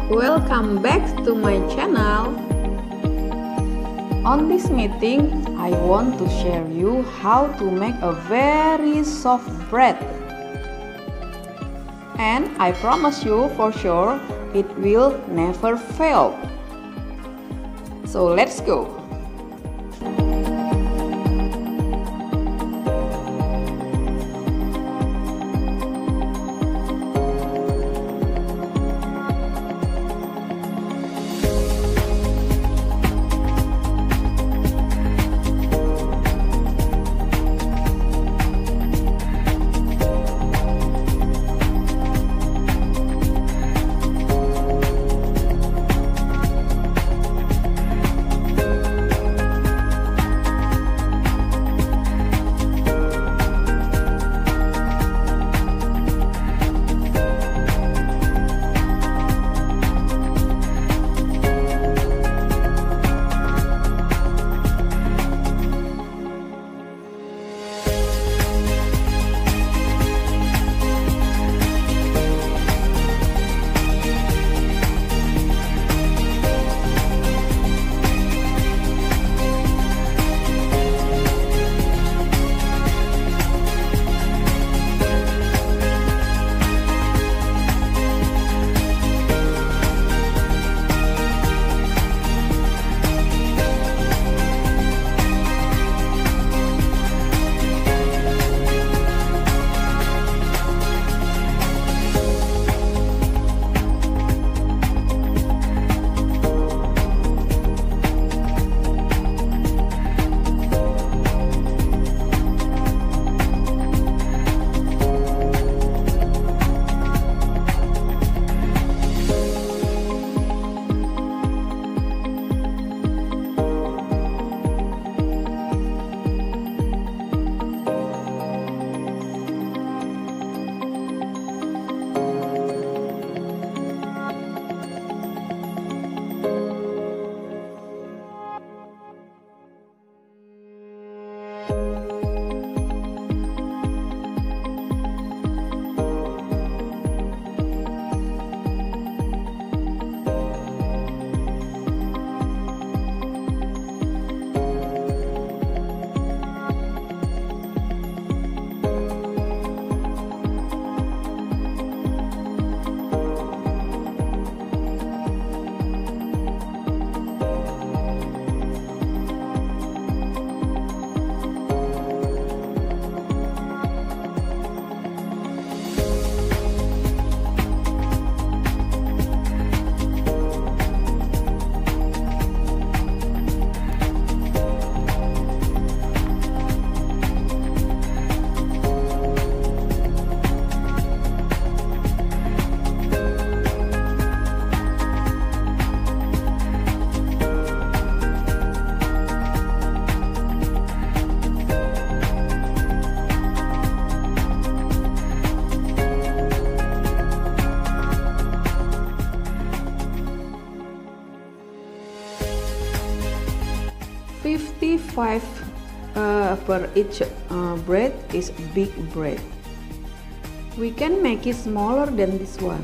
Welcome back to my channel. On this meeting, I want to share you how to make a very soft bread. And I promise you for sure it will never fail. So let's go. $55 per each bread is big bread. We can make it smaller than this one.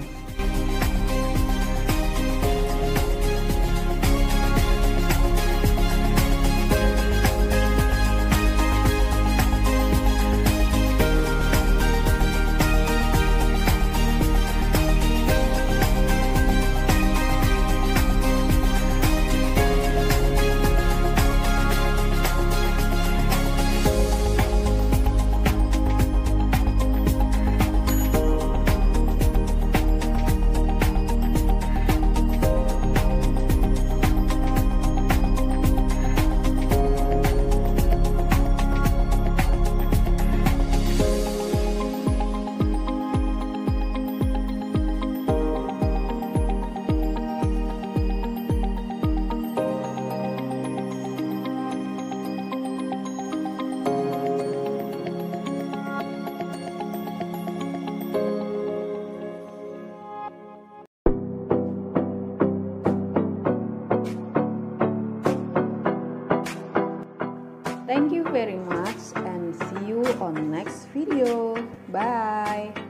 Thank you very much and see you on next video. Bye.